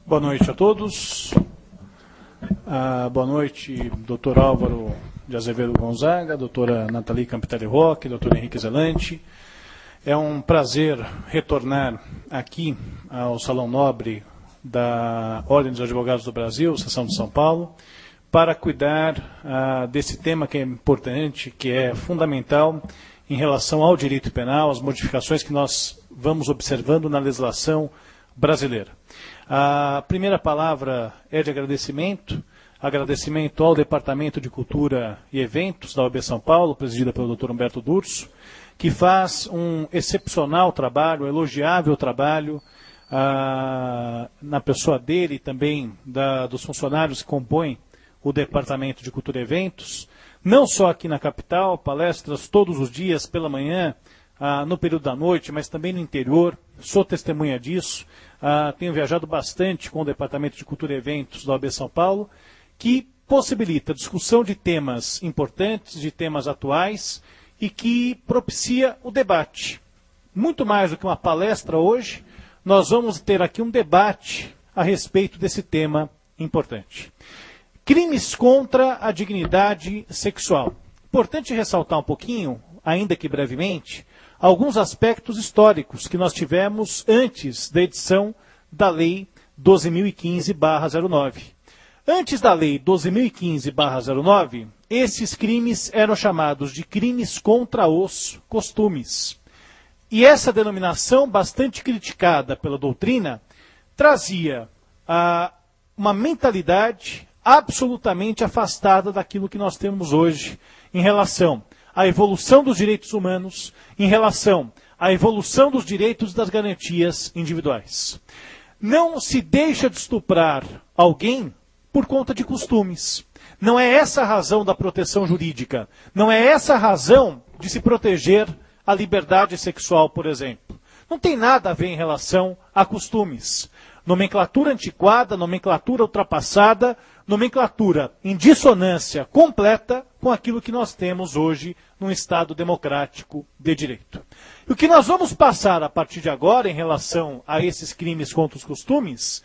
Boa noite a todos. Boa noite, doutor Álvaro de Azevedo Gonzaga, doutora Nathalie Campitelli Roque, doutor Henrique Zelante. É um prazer retornar aqui ao Salão Nobre da Ordem dos Advogados do Brasil, Seção de São Paulo, para cuidar desse tema que é importante, que é fundamental em relação ao direito penal, as modificações que nós vamos observando na legislação brasileira. A primeira palavra é de agradecimento ao Departamento de Cultura e Eventos da OAB São Paulo, presidida pelo Dr. Humberto Durso, que faz um excepcional trabalho, um elogiável trabalho na pessoa dele e também dos funcionários que compõem o Departamento de Cultura e Eventos, não só aqui na capital, palestras todos os dias pela manhã, no período da noite, mas também no interior. Sou testemunha disso. Tenho viajado bastante com o Departamento de Cultura e Eventos da OAB São Paulo, que possibilita a discussão de temas importantes, de temas atuais e que propicia o debate. Muito mais do que uma palestra hoje, nós vamos ter aqui um debate a respeito desse tema importante. Crimes contra a dignidade sexual. Importante ressaltar um pouquinho, ainda que brevemente, alguns aspectos históricos que nós tivemos antes da edição da Lei 12.015/09. Antes da Lei 12.015/09, esses crimes eram chamados de crimes contra os costumes. E essa denominação, bastante criticada pela doutrina, trazia uma mentalidade absolutamente afastada daquilo que nós temos hoje em relação à evolução dos direitos humanos, em relação à evolução dos direitos e das garantias individuais. Não se deixa de estuprar alguém por conta de costumes. Não é essa a razão da proteção jurídica. Não é essa a razão de se proteger a liberdade sexual, por exemplo. Não tem nada a ver em relação a costumes. Nomenclatura antiquada, nomenclatura ultrapassada, nomenclatura em dissonância completa com aquilo que nós temos hoje num Estado democrático de direito. E o que nós vamos passar a partir de agora em relação a esses crimes contra os costumes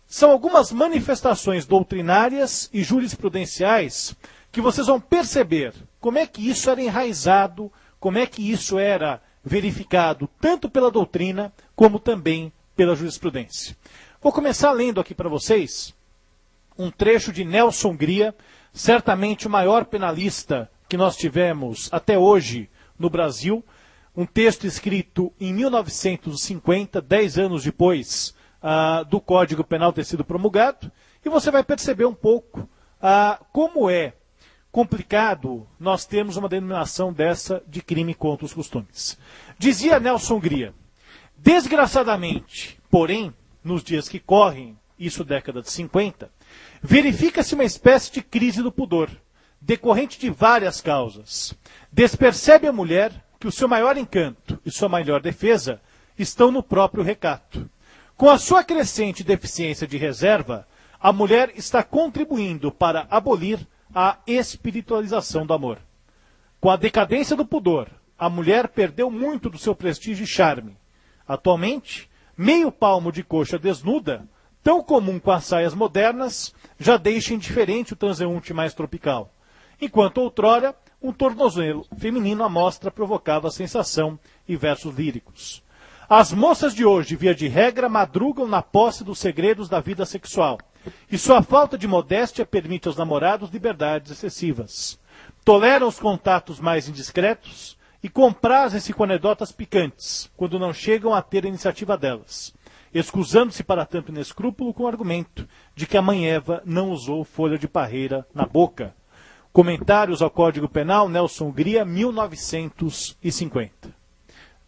são algumas manifestações doutrinárias e jurisprudenciais que vocês vão perceber como é que isso era enraizado, como é que isso era verificado tanto pela doutrina como também pela jurisprudência. Vou começar lendo aqui para vocês um trecho de Nelson Hungria, certamente o maior penalista que nós tivemos até hoje no Brasil, um texto escrito em 1950, 10 anos depois do Código Penal ter sido promulgado, e você vai perceber um pouco como é complicado nós termos uma denominação dessa de crime contra os costumes. Dizia Nelson Hungria: desgraçadamente, porém, nos dias que correm, isso década de 50, verifica-se uma espécie de crise do pudor, decorrente de várias causas. Despercebe a mulher que o seu maior encanto e sua maior defesa estão no próprio recato. Com a sua crescente deficiência de reserva, a mulher está contribuindo para abolir a espiritualização do amor. Com a decadência do pudor, a mulher perdeu muito do seu prestígio e charme. Atualmente, meio palmo de coxa desnuda, tão comum com as saias modernas, já deixa indiferente o transeunte mais tropical. Enquanto outrora, um tornozelo feminino à mostra provocava sensação e versos líricos. As moças de hoje, via de regra, madrugam na posse dos segredos da vida sexual, e sua falta de modéstia permite aos namorados liberdades excessivas. Toleram os contatos mais indiscretos e comprazem-se com anedotas picantes, quando não chegam a ter a iniciativa delas, excusando-se para tanto inescrúpulo com o argumento de que a mãe Eva não usou folha de parreira na boca. Comentários ao Código Penal, Nelson Hungria, 1950.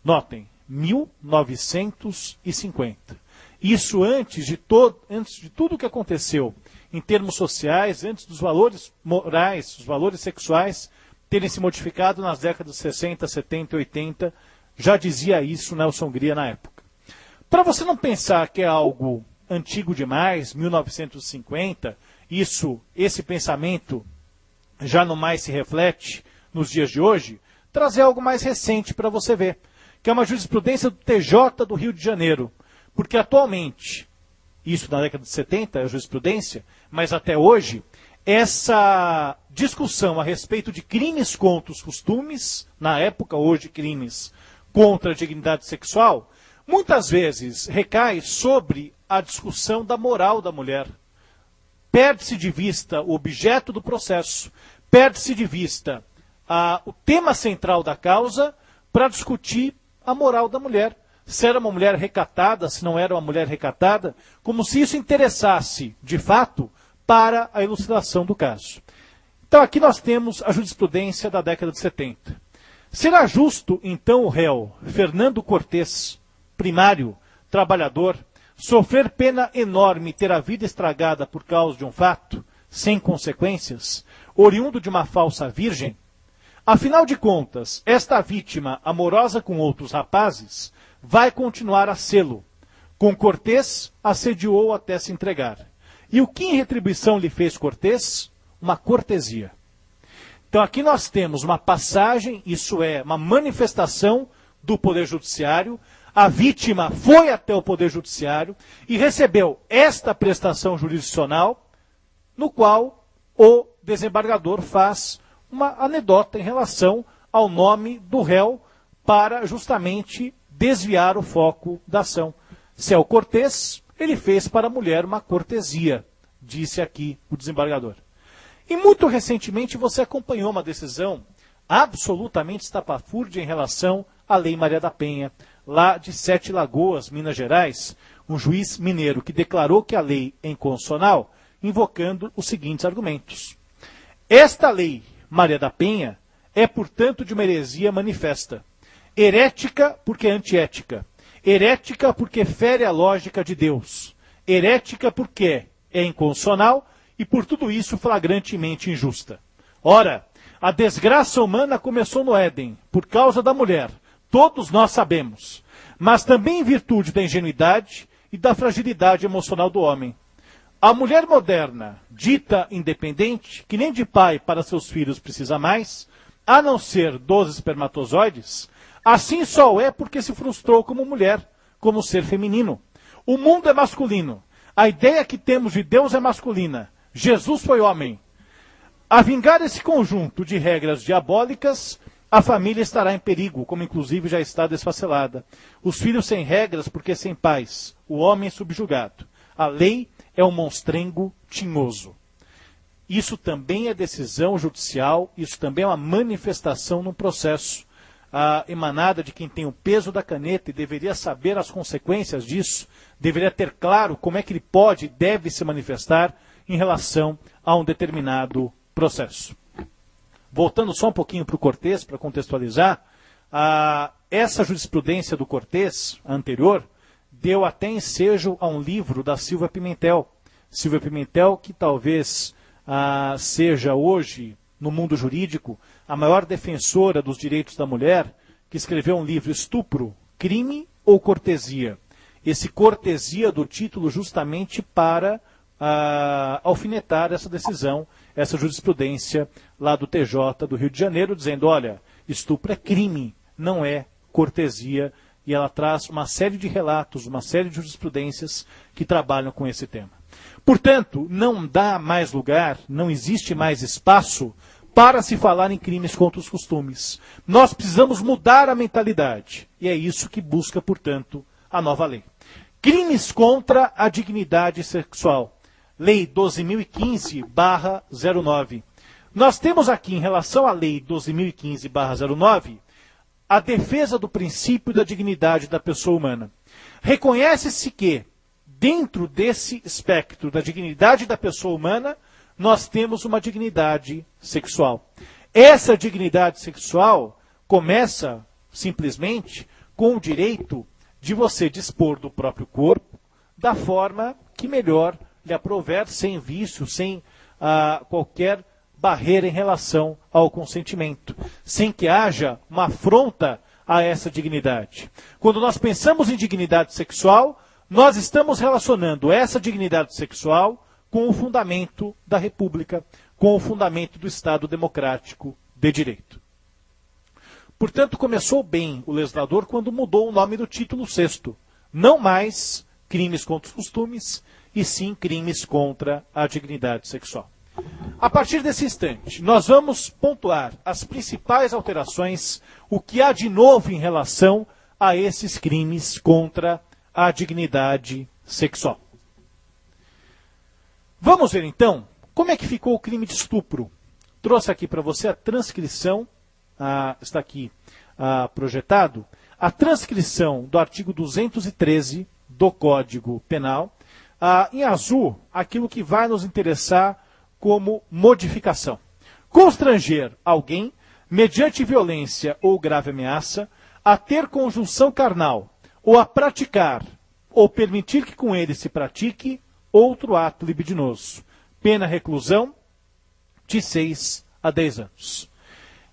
Notem, 1950. Isso antes de tudo o que aconteceu em termos sociais, antes dos valores morais, dos valores sexuais terem se modificado nas décadas de 60, 70 e 80, já dizia isso Nelson Hungria na época. Para você não pensar que é algo antigo demais, 1950, esse pensamento já não mais se reflete nos dias de hoje, trazer algo mais recente para você ver, que é uma jurisprudência do TJ do Rio de Janeiro, porque atualmente isso na década de 70, a jurisprudência, mas até hoje, essa discussão a respeito de crimes contra os costumes, na época, hoje crimes contra a dignidade sexual, muitas vezes recai sobre a discussão da moral da mulher. Perde-se de vista o objeto do processo, perde-se de vista o tema central da causa para discutir a moral da mulher. Se era uma mulher recatada, se não era uma mulher recatada, como se isso interessasse, de fato, para a elucidação do caso. Então aqui nós temos a jurisprudência da década de 70. Será justo, então, o réu Fernando Cortes, primário, trabalhador, sofrer pena enorme e ter a vida estragada por causa de um fato, sem consequências, oriundo de uma falsa virgem? Afinal de contas, esta vítima, amorosa com outros rapazes, vai continuar a sê-lo. Com Cortes, assediou até se entregar. E o que em retribuição lhe fez Cortes? Uma cortesia. Então aqui nós temos uma passagem, isso é, uma manifestação do Poder Judiciário. A vítima foi até o Poder Judiciário e recebeu esta prestação jurisdicional, no qual o desembargador faz uma anedota em relação ao nome do réu para justamente desviar o foco da ação. Se é o Cortes, ele fez para a mulher uma cortesia, disse aqui o desembargador. E muito recentemente você acompanhou uma decisão absolutamente estapafúrdia em relação à Lei Maria da Penha, lá de Sete Lagoas, Minas Gerais, um juiz mineiro que declarou que a lei é inconstitucional, invocando os seguintes argumentos. Esta Lei Maria da Penha é, portanto, de uma heresia manifesta. Herética porque é antiética. Herética porque fere a lógica de Deus. Herética porque é inconstitucional e por tudo isso flagrantemente injusta. Ora, a desgraça humana começou no Éden, por causa da mulher, todos nós sabemos, mas também em virtude da ingenuidade e da fragilidade emocional do homem. A mulher moderna, dita independente, que nem de pai para seus filhos precisa mais, a não ser dos espermatozoides, assim só é porque se frustrou como mulher, como ser feminino. O mundo é masculino. A ideia que temos de Deus é masculina. Jesus foi homem. A vingar esse conjunto de regras diabólicas, a família estará em perigo, como inclusive já está desfacelada. Os filhos sem regras porque sem pais. O homem subjugado. A lei é um monstrengo tinhoso. Isso também é decisão judicial, isso também é uma manifestação num processo emanada de quem tem o peso da caneta e deveria saber as consequências disso, deveria ter claro como é que ele pode e deve se manifestar em relação a um determinado processo. Voltando só um pouquinho para o Cortes, para contextualizar, essa jurisprudência do Cortes, anterior, deu até ensejo a um livro da Silvia Pimentel. Silvia Pimentel, que talvez seja hoje, no mundo jurídico, a maior defensora dos direitos da mulher, que escreveu um livro, Estupro, Crime ou Cortesia? Esse cortesia do título justamente para alfinetar essa decisão, essa jurisprudência lá do TJ do Rio de Janeiro, dizendo, olha, estupro é crime, não é cortesia, e ela traz uma série de relatos, uma série de jurisprudências que trabalham com esse tema. Portanto, não dá mais lugar, não existe mais espaço para se falar em crimes contra os costumes. Nós precisamos mudar a mentalidade, e é isso que busca, portanto, a nova lei. Crimes contra a dignidade sexual. Lei 12.015/09. Nós temos aqui, em relação à Lei 12.015/09, a defesa do princípio da dignidade da pessoa humana. Reconhece-se que, dentro desse espectro da dignidade da pessoa humana, nós temos uma dignidade sexual. Essa dignidade sexual começa, simplesmente, com o direito de você dispor do próprio corpo da forma que melhor lhe aprouver, sem vício, sem qualquer barreira em relação ao consentimento, sem que haja uma afronta a essa dignidade. Quando nós pensamos em dignidade sexual, nós estamos relacionando essa dignidade sexual com o fundamento da República, com o fundamento do Estado democrático de direito. Portanto, começou bem o legislador quando mudou o nome do título 6º. Não mais crimes contra os costumes, e sim crimes contra a dignidade sexual. A partir desse instante, nós vamos pontuar as principais alterações, o que há de novo em relação a esses crimes contra a dignidade sexual. Vamos ver então como é que ficou o crime de estupro. Trouxe aqui para você a transcrição, está aqui projetado, a transcrição do artigo 213 do Código Penal. Em azul, aquilo que vai nos interessar como modificação. Constranger alguém, mediante violência ou grave ameaça, a ter conjunção carnal, ou a praticar, ou permitir que com ele se pratique outro ato libidinoso. Pena reclusão de 6 a 10 anos.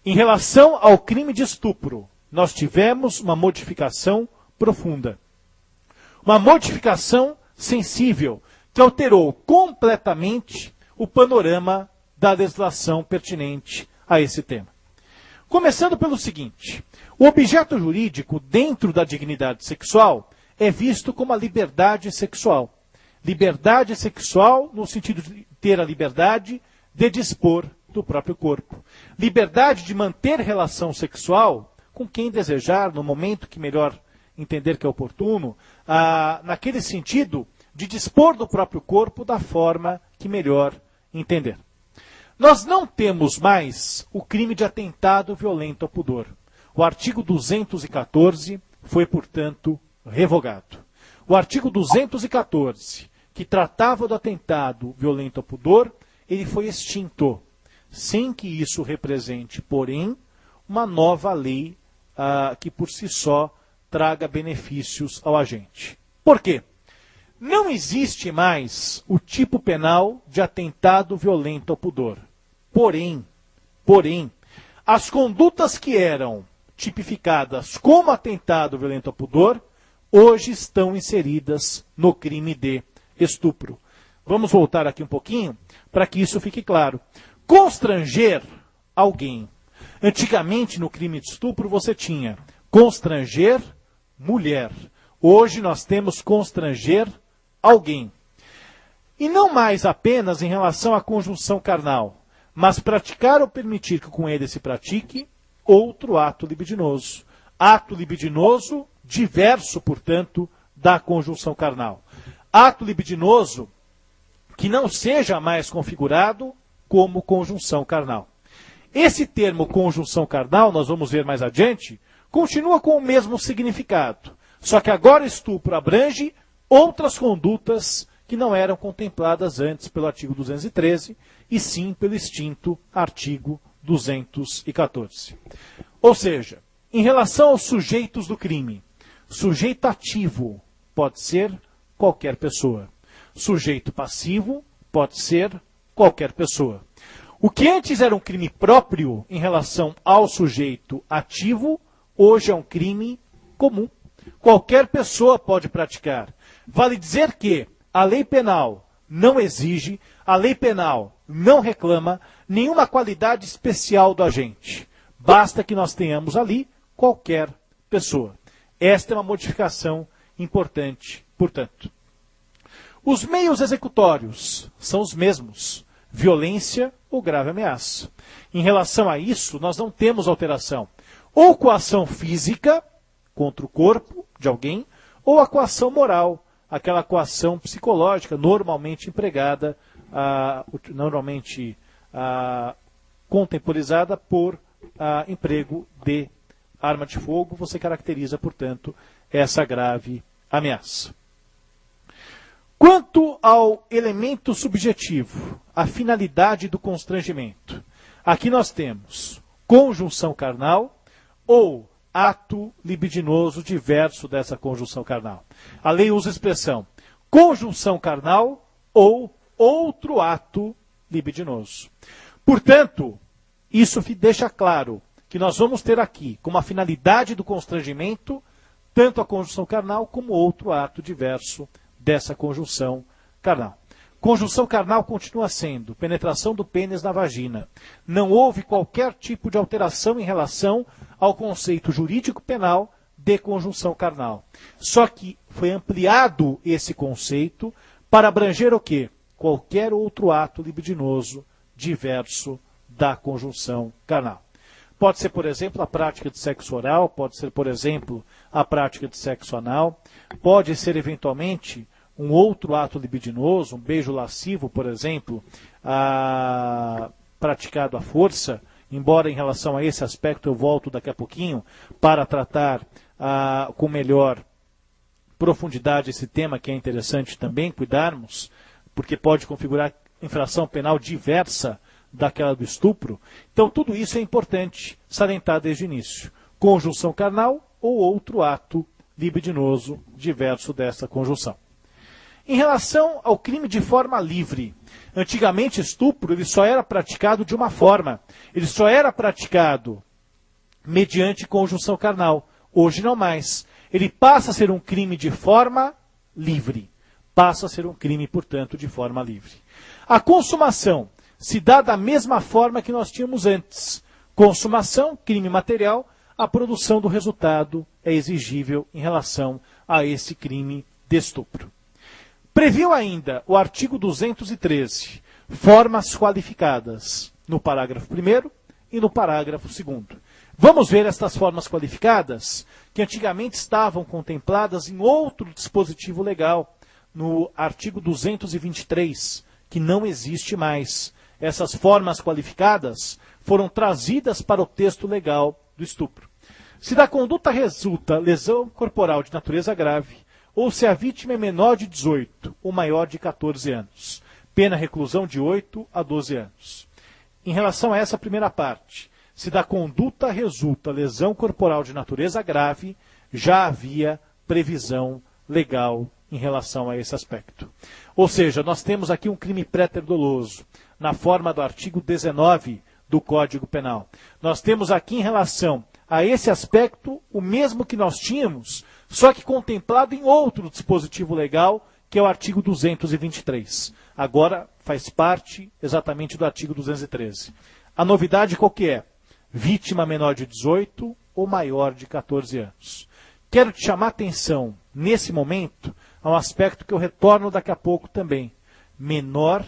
Em relação ao crime de estupro, nós tivemos uma modificação profunda. Uma modificação sensível, que alterou completamente o panorama da legislação pertinente a esse tema. Começando pelo seguinte: o objeto jurídico dentro da dignidade sexual é visto como a liberdade sexual. Liberdade sexual no sentido de ter a liberdade de dispor do próprio corpo. Liberdade de manter relação sexual com quem desejar, no momento que melhor entender que é oportuno, naquele sentido de dispor do próprio corpo da forma que melhor entender. Nós não temos mais o crime de atentado violento ao pudor. O artigo 214 foi, portanto, revogado. O artigo 214, que tratava do atentado violento ao pudor, ele foi extinto, sem que isso represente, porém, uma nova lei que por si só traga benefícios ao agente. Por quê? Não existe mais o tipo penal de atentado violento ao pudor. Porém, as condutas que eram tipificadas como atentado violento ao pudor, hoje estão inseridas no crime de estupro. Vamos voltar aqui um pouquinho para que isso fique claro. Constranger alguém. Antigamente, no crime de estupro, você tinha constranger mulher. Hoje nós temos constranger alguém. E não mais apenas em relação à conjunção carnal, mas praticar ou permitir que com ele se pratique outro ato libidinoso. Ato libidinoso diverso, portanto, da conjunção carnal. Ato libidinoso que não seja mais configurado como conjunção carnal. Esse termo conjunção carnal, nós vamos ver mais adiante, continua com o mesmo significado. Só que agora estupro abrange outras condutas que não eram contempladas antes pelo artigo 213, e sim pelo extinto artigo 214. Ou seja, em relação aos sujeitos do crime, sujeito ativo pode ser qualquer pessoa. Sujeito passivo pode ser qualquer pessoa. O que antes era um crime próprio em relação ao sujeito ativo, hoje é um crime comum. Qualquer pessoa pode praticar. Vale dizer que a lei penal não exige, a lei penal não reclama nenhuma qualidade especial do agente. Basta que nós tenhamos ali qualquer pessoa. Esta é uma modificação importante, portanto. Os meios executórios são os mesmos. Violência ou grave ameaça. Em relação a isso, nós não temos alteração. Ou coação física contra o corpo de alguém, ou a coação moral, aquela coação psicológica normalmente empregada, contemporizada por emprego de arma de fogo. Você caracteriza, portanto, essa grave ameaça. Quanto ao elemento subjetivo, a finalidade do constrangimento, aqui nós temos conjunção carnal ou ato libidinoso diverso dessa conjunção carnal. A lei usa a expressão conjunção carnal ou outro ato libidinoso. Portanto, isso deixa claro que nós vamos ter aqui, como a finalidade do constrangimento, tanto a conjunção carnal como outro ato diverso dessa conjunção carnal. Conjunção carnal continua sendo penetração do pênis na vagina. Não houve qualquer tipo de alteração em relação ao conceito jurídico penal de conjunção carnal. Só que foi ampliado esse conceito para abranger o quê? Qualquer outro ato libidinoso diverso da conjunção carnal. Pode ser, por exemplo, a prática de sexo oral, pode ser, por exemplo, a prática de sexo anal, pode ser, eventualmente, um outro ato libidinoso, um beijo lascivo, por exemplo, praticado à força, embora em relação a esse aspecto eu volto daqui a pouquinho para tratar com melhor profundidade esse tema, que é interessante também cuidarmos, porque pode configurar infração penal diversa daquela do estupro. Então, tudo isso é importante salientar desde o início. Conjunção carnal ou outro ato libidinoso diverso dessa conjunção. Em relação ao crime de forma livre, antigamente estupro ele só era praticado de uma forma. Ele só era praticado mediante conjunção carnal. Hoje não mais. Ele passa a ser um crime de forma livre. Passa a ser um crime, portanto, de forma livre. A consumação se dá da mesma forma que nós tínhamos antes. Consumação, crime material, a produção do resultado é exigível em relação a esse crime de estupro. Previu ainda o artigo 213, formas qualificadas, no parágrafo 1º e no parágrafo 2º. Vamos ver estas formas qualificadas, que antigamente estavam contempladas em outro dispositivo legal, no artigo 223, que não existe mais. Essas formas qualificadas foram trazidas para o texto legal do estupro. Se da conduta resulta lesão corporal de natureza grave, ou se a vítima é menor de 18 ou maior de 14 anos, pena reclusão de 8 a 12 anos. Em relação a essa primeira parte, se da conduta resulta lesão corporal de natureza grave, já havia previsão legal em relação a esse aspecto. Ou seja, nós temos aqui um crime pré-doloso, na forma do artigo 19 do Código Penal. Nós temos aqui em relação a esse aspecto o mesmo que nós tínhamos, só que contemplado em outro dispositivo legal, que é o artigo 223. Agora faz parte exatamente do artigo 213. A novidade qual que é? Vítima menor de 18 ou maior de 14 anos. Quero te chamar a atenção, nesse momento, a um aspecto que eu retorno daqui a pouco também. Maior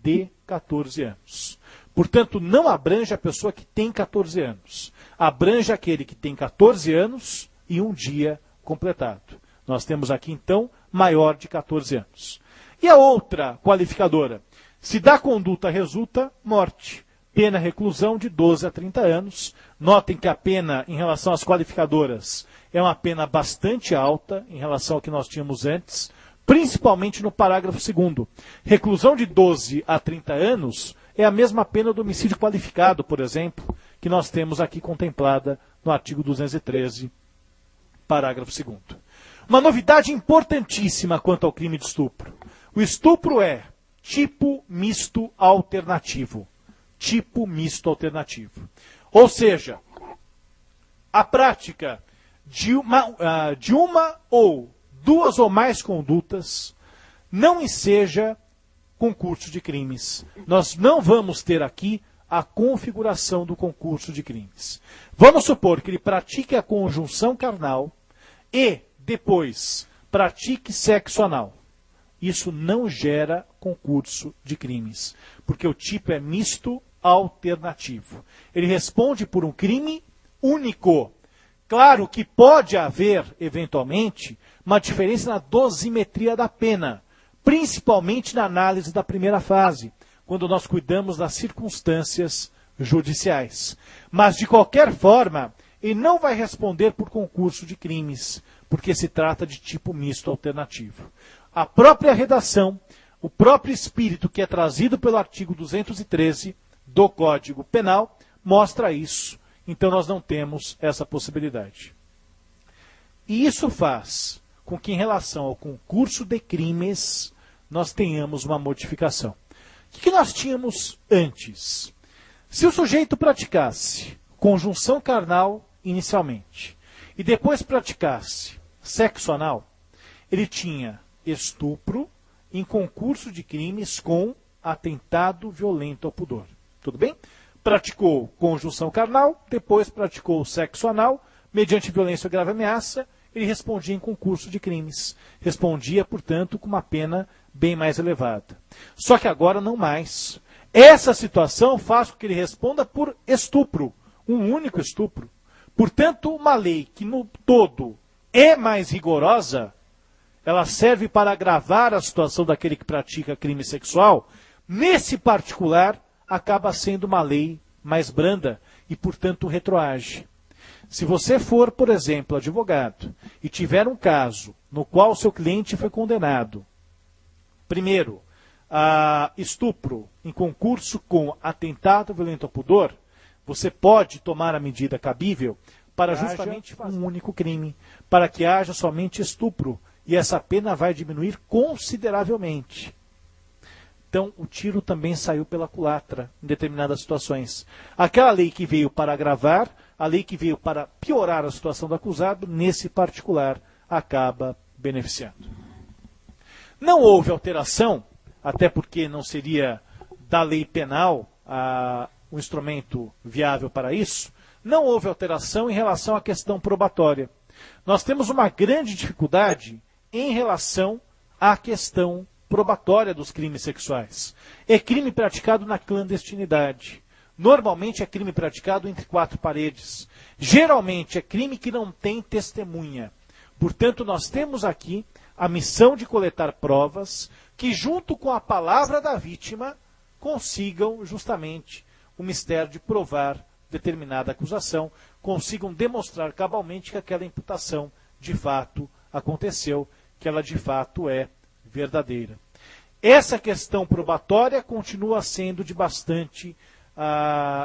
de 14 anos. Portanto, não abrange a pessoa que tem 14 anos. Abrange aquele que tem 14 anos e um dia completado. Nós temos aqui, então, maior de 14 anos. E a outra qualificadora? Se da conduta resulta morte. Pena reclusão de 12 a 30 anos. Notem que a pena, em relação às qualificadoras, é uma pena bastante alta em relação ao que nós tínhamos antes, principalmente no parágrafo 2º. Reclusão de 12 a 30 anos é a mesma pena do homicídio qualificado, por exemplo, que nós temos aqui contemplada no artigo 213, parágrafo 2º. Uma novidade importantíssima quanto ao crime de estupro. O estupro é tipo misto alternativo. Tipo misto alternativo. Ou seja, a prática de uma ou duas ou mais condutas não enseja concurso de crimes. Nós não vamos ter aqui a configuração do concurso de crimes. Vamos supor que ele pratique a conjunção carnal e, depois, pratique sexo anal. Isso não gera concurso de crimes, porque o tipo é misto alternativo. Ele responde por um crime único. Claro que pode haver, eventualmente, uma diferença na dosimetria da pena, principalmente na análise da primeira fase, quando nós cuidamos das circunstâncias judiciais. Mas, de qualquer forma, ele não vai responder por concurso de crimes, porque se trata de tipo misto alternativo. A própria redação, o próprio espírito que é trazido pelo artigo 213 do Código Penal, mostra isso. Então, nós não temos essa possibilidade. E isso faz com que, em relação ao concurso de crimes, nós tenhamos uma modificação. O que nós tínhamos antes? Se o sujeito praticasse conjunção carnal inicialmente e depois praticasse sexo anal, ele tinha estupro em concurso de crimes com atentado violento ao pudor. Tudo bem? Praticou conjunção carnal, depois praticou sexo anal, mediante violência ou grave ameaça, ele respondia em concurso de crimes. Respondia, portanto, com uma pena bem mais elevada. Só que agora não mais. Essa situação faz com que ele responda por estupro, um único estupro. Portanto, uma lei que no todo é mais rigorosa, ela serve para agravar a situação daquele que pratica crime sexual, nesse particular, acaba sendo uma lei mais branda e, portanto, retroage. Se você for, por exemplo, advogado e tiver um caso no qual seu cliente foi condenado, primeiro, a estupro em concurso com atentado violento ao pudor, você pode tomar a medida cabível para justamente fazer um único crime, para que haja somente estupro, e essa pena vai diminuir consideravelmente. Então, o tiro também saiu pela culatra em determinadas situações. Aquela lei que veio para agravar, a lei que veio para piorar a situação do acusado, nesse particular, acaba beneficiando. Não houve alteração, até porque não seria da lei penal um instrumento viável para isso, não houve alteração em relação à questão probatória. Nós temos uma grande dificuldade em relação à questão probatória dos crimes sexuais. É crime praticado na clandestinidade. Normalmente é crime praticado entre quatro paredes. Geralmente é crime que não tem testemunha. Portanto, nós temos aqui a missão de coletar provas que, junto com a palavra da vítima, consigam justamente o mistério de provar determinada acusação, consigam demonstrar cabalmente que aquela imputação de fato aconteceu, que ela de fato é verdadeira. Essa questão probatória continua sendo de bastante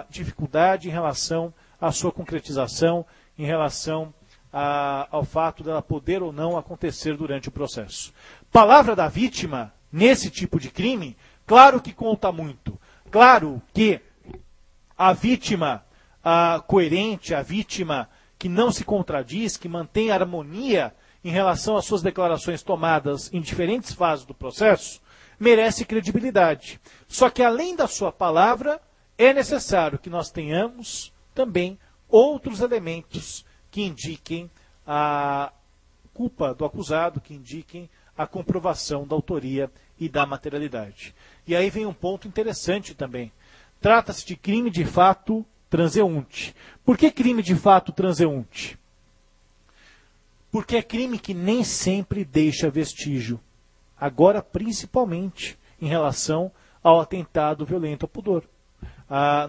dificuldade em relação à sua concretização, em relação ao fato dela poder ou não acontecer durante o processo. Palavra da vítima, nesse tipo de crime, claro que conta muito. Claro que a vítima coerente, a vítima que não se contradiz, que mantém harmonia em relação às suas declarações tomadas em diferentes fases do processo, merece credibilidade. Só que, além da sua palavra, é necessário que nós tenhamos também outros elementos que indiquem a culpa do acusado, que indiquem a comprovação da autoria e da materialidade. E aí vem um ponto interessante também. Trata-se de crime de fato transeunte. Por que crime de fato transeunte? Porque é crime que nem sempre deixa vestígio. Agora, principalmente, em relação ao atentado violento ao pudor.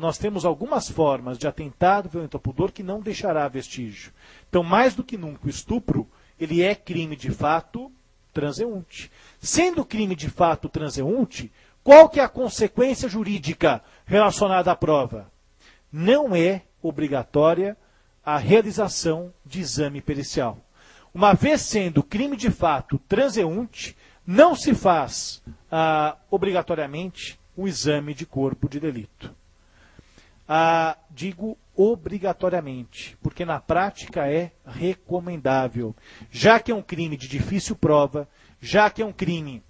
Nós temos algumas formas de atentado violento ao pudor que não deixará vestígio. Então, mais do que nunca, o estupro, ele é crime de fato transeunte. Sendo crime de fato transeunte, qual que é a consequência jurídica relacionada à prova? Não é obrigatória a realização de exame pericial. Uma vez sendo crime de fato transeunte, não se faz obrigatoriamente o exame de corpo de delito. Digo obrigatoriamente, porque na prática é recomendável. Já que é um crime de difícil prova, já que é um crime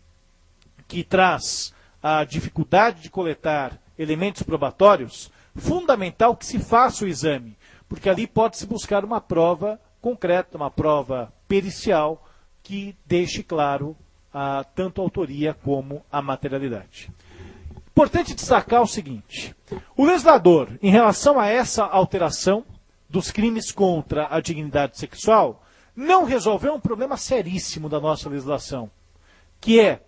que traz a dificuldade de coletar elementos probatórios, fundamental que se faça o exame, porque ali pode-se buscar uma prova concreta, uma prova pericial que deixe claro tanto a autoria como a materialidade. Importante destacar o seguinte: o legislador, em relação a essa alteração dos crimes contra a dignidade sexual, não resolveu um problema seríssimo da nossa legislação, que é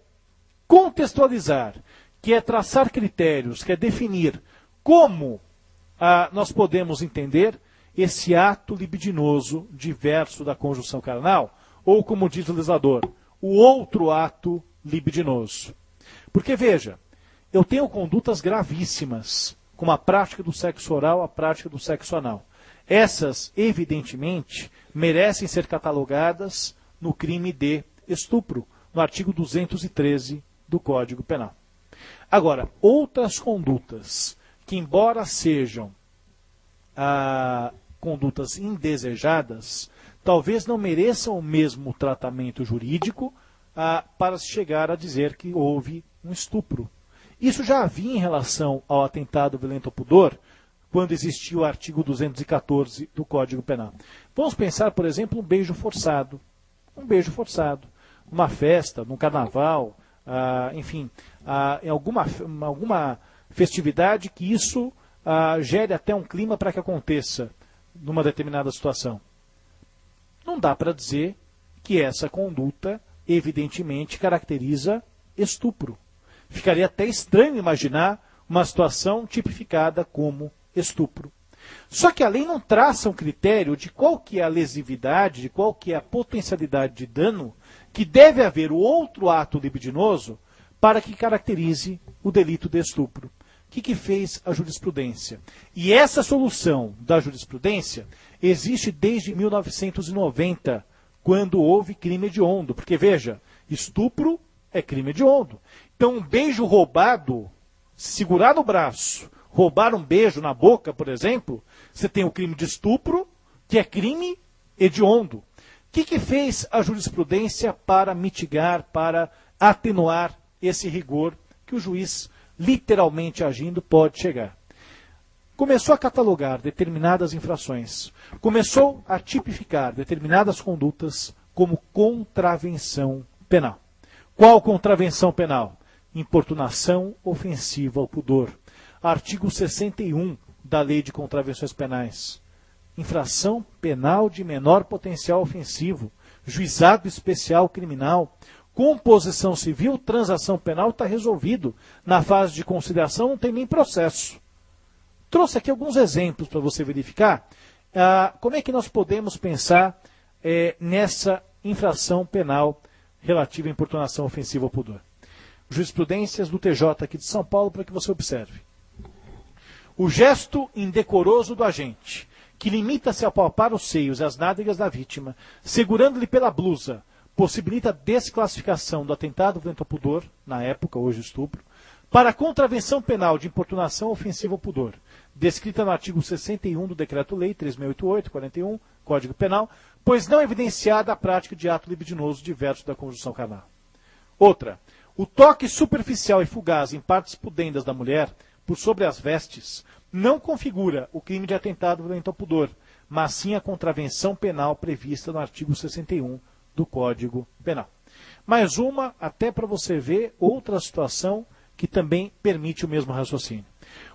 contextualizar, que é traçar critérios, que é definir como nós podemos entender esse ato libidinoso diverso da conjunção carnal, ou, como diz o legislador, o outro ato libidinoso. Porque, veja, eu tenho condutas gravíssimas, como a prática do sexo oral, a prática do sexo anal. Essas, evidentemente, merecem ser catalogadas no crime de estupro, no artigo 213 do Código Penal. Agora, outras condutas que, embora sejam condutas indesejadas, talvez não mereçam o mesmo tratamento jurídico para se chegar a dizer que houve um estupro. Isso já havia em relação ao atentado violento ao pudor, quando existia o artigo 214 do Código Penal. Vamos pensar, por exemplo, um beijo forçado. Um beijo forçado. Numa festa, num carnaval, enfim, em alguma festividade que isso gere até um clima para que aconteça numa determinada situação. Não dá para dizer que essa conduta, evidentemente, caracteriza estupro. Ficaria até estranho imaginar uma situação tipificada como estupro. Só que a lei não traça um critério de qual que é a lesividade, de qual que é a potencialidade de dano que deve haver o outro ato libidinoso para que caracterize o delito de estupro. O que fez a jurisprudência? E essa solução da jurisprudência existe desde 1990, quando houve crime hediondo. Porque, veja, estupro é crime hediondo. Então, um beijo roubado, segurar no braço, roubar um beijo na boca, por exemplo, você tem o crime de estupro, que é crime hediondo. O que fez a jurisprudência para mitigar, para atenuar esse rigor que o juiz, literalmente agindo, pode chegar? Começou a catalogar determinadas infrações, começou a tipificar determinadas condutas como contravenção penal. Qual contravenção penal? Importunação ofensiva ao pudor. Artigo 61 da Lei de Contravenções Penais. Infração penal de menor potencial ofensivo, juizado especial criminal, composição civil, transação penal, está resolvido. Na fase de conciliação não tem nem processo. Trouxe aqui alguns exemplos para você verificar como é que nós podemos pensar nessa infração penal relativa à importunação ofensiva ao pudor. Jurisprudências do TJ aqui de São Paulo para que você observe. O gesto indecoroso do agente, que limita-se a palpar os seios e as nádegas da vítima, segurando-lhe pela blusa, possibilita a desclassificação do atentado violento ao pudor, na época, hoje estupro, para a contravenção penal de importunação ofensiva ao pudor, descrita no artigo 61 do Decreto-Lei 3.688/41, Código Penal, pois não evidenciada a prática de ato libidinoso diverso da conjunção carnal. Outra, o toque superficial e fugaz em partes pudendas da mulher, por sobre as vestes, não configura o crime de atentado violento ao pudor, mas sim a contravenção penal prevista no artigo 61 do Código Penal. Mais uma, até para você ver, outra situação que também permite o mesmo raciocínio.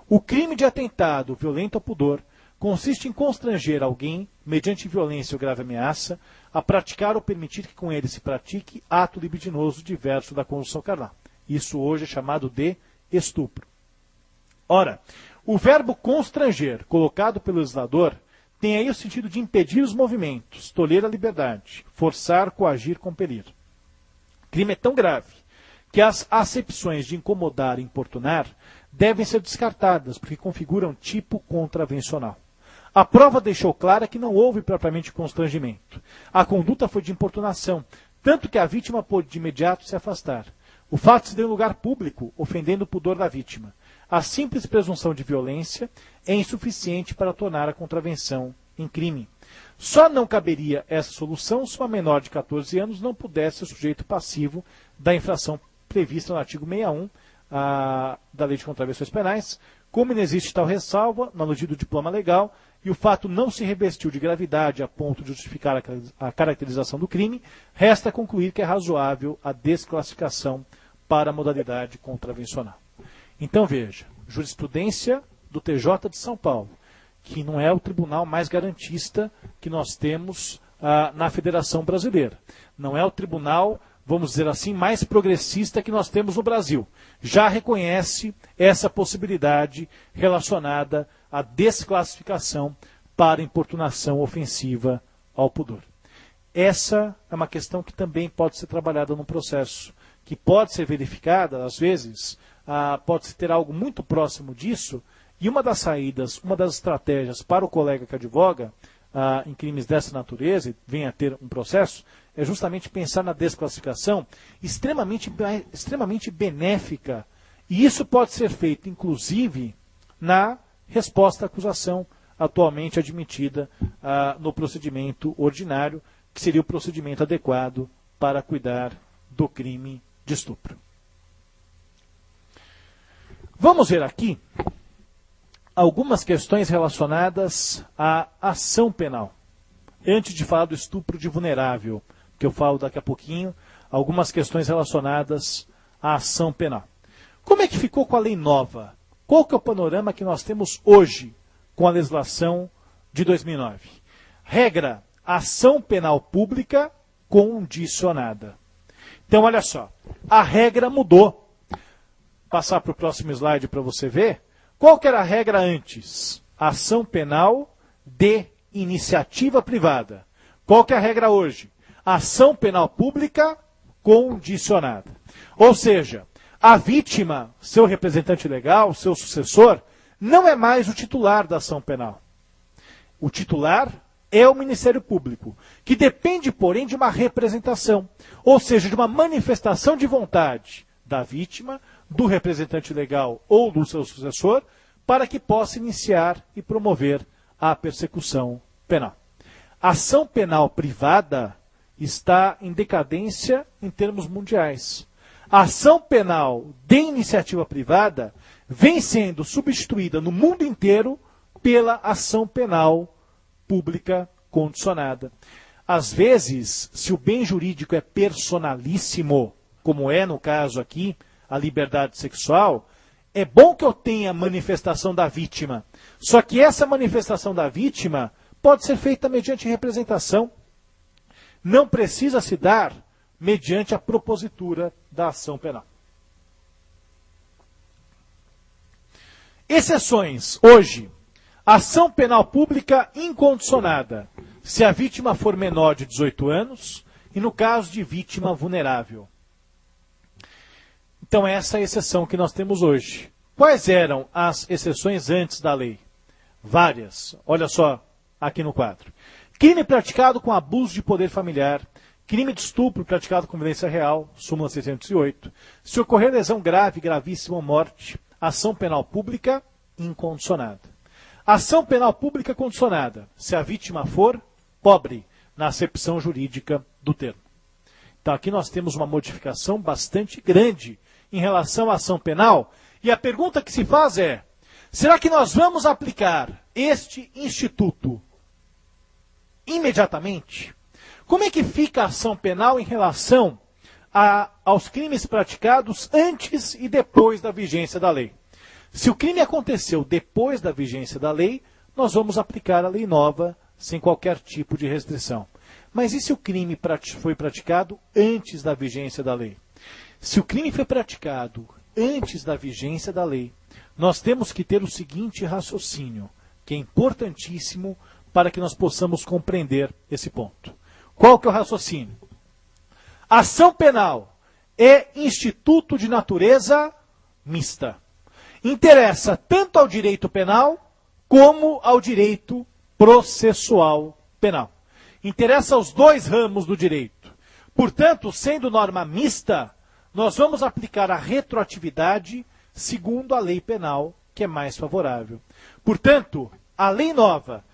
O crime de atentado violento ao pudor consiste em constranger alguém, mediante violência ou grave ameaça, a praticar ou permitir que com ele se pratique ato libidinoso diverso da conjunção carnal. Isso hoje é chamado de estupro. Ora, o verbo constranger, colocado pelo legislador, tem aí o sentido de impedir os movimentos, tolher a liberdade, forçar, coagir, compelir. O crime é tão grave que as acepções de incomodar e importunar devem ser descartadas, porque configuram tipo contravencional. A prova deixou clara que não houve propriamente constrangimento. A conduta foi de importunação, tanto que a vítima pôde de imediato se afastar. O fato se deu em lugar público, ofendendo o pudor da vítima. A simples presunção de violência é insuficiente para tornar a contravenção em crime. Só não caberia essa solução se uma menor de 14 anos não pudesse ser sujeito passivo da infração prevista no artigo 61 da Lei de Contravenções Penais. Como não existe tal ressalva, na luz do diploma legal, e o fato não se revestiu de gravidade a ponto de justificar a caracterização do crime, resta concluir que é razoável a desclassificação para a modalidade contravencional. Então veja, jurisprudência do TJ de São Paulo, que não é o tribunal mais garantista que nós temos na Federação Brasileira. Não é o tribunal, vamos dizer assim, mais progressista que nós temos no Brasil. Já reconhece essa possibilidade relacionada à desclassificação para importunação ofensiva ao pudor. Essa é uma questão que também pode ser trabalhada no processo, que pode ser verificada, às vezes, pode-se ter algo muito próximo disso, e uma das saídas, uma das estratégias para o colega que advoga em crimes dessa natureza, e venha a ter um processo, é justamente pensar na desclassificação extremamente benéfica. E isso pode ser feito, inclusive, na resposta à acusação atualmente admitida no procedimento ordinário, que seria o procedimento adequado para cuidar do crime de estupro. Vamos ver aqui algumas questões relacionadas à ação penal. Antes de falar do estupro de vulnerável, que eu falo daqui a pouquinho, algumas questões relacionadas à ação penal. Como é que ficou com a lei nova? Qual que é o panorama que nós temos hoje com a legislação de 2009? Regra, ação penal pública condicionada. Então, olha só, a regra mudou. Vou passar para o próximo slide para você ver. Qual que era a regra antes? Ação penal de iniciativa privada. Qual que é a regra hoje? Ação penal pública condicionada. Ou seja, a vítima, seu representante legal, seu sucessor, não é mais o titular da ação penal. O titular é o Ministério Público, que depende, porém, de uma representação, ou seja, de uma manifestação de vontade da vítima, do representante legal ou do seu sucessor, para que possa iniciar e promover a persecução penal. A ação penal privada está em decadência em termos mundiais. A ação penal de iniciativa privada vem sendo substituída no mundo inteiro pela ação penal pública condicionada. Às vezes, se o bem jurídico é personalíssimo, como é no caso aqui, a liberdade sexual, é bom que eu tenha manifestação da vítima. Só que essa manifestação da vítima pode ser feita mediante representação. Não precisa se dar mediante a propositura da ação penal. Exceções. Hoje, ação penal pública incondicionada, se a vítima for menor de 18 anos e no caso de vítima vulnerável. Então, essa é a exceção que nós temos hoje. Quais eram as exceções antes da lei? Várias. Olha só aqui no quadro. Crime praticado com abuso de poder familiar, crime de estupro praticado com violência real, súmula 608. Se ocorrer lesão grave, gravíssima ou morte, ação penal pública incondicionada. Ação penal pública condicionada, se a vítima for pobre, na acepção jurídica do termo. Então, aqui nós temos uma modificação bastante grande em relação à ação penal. E a pergunta que se faz é, será que nós vamos aplicar este instituto imediatamente? Como é que fica a ação penal em relação aos crimes praticados antes e depois da vigência da lei? Se o crime aconteceu depois da vigência da lei, nós vamos aplicar a lei nova sem qualquer tipo de restrição. Mas e se o crime foi praticado antes da vigência da lei? Se o crime foi praticado antes da vigência da lei, nós temos que ter o seguinte raciocínio, que é importantíssimo para que nós possamos compreender esse ponto. Qual que é o raciocínio? Ação penal é instituto de natureza mista. Interessa tanto ao direito penal como ao direito processual penal. Interessa aos dois ramos do direito. Portanto, sendo norma mista, nós vamos aplicar a retroatividade segundo a lei penal, que é mais favorável. Portanto, a lei nova,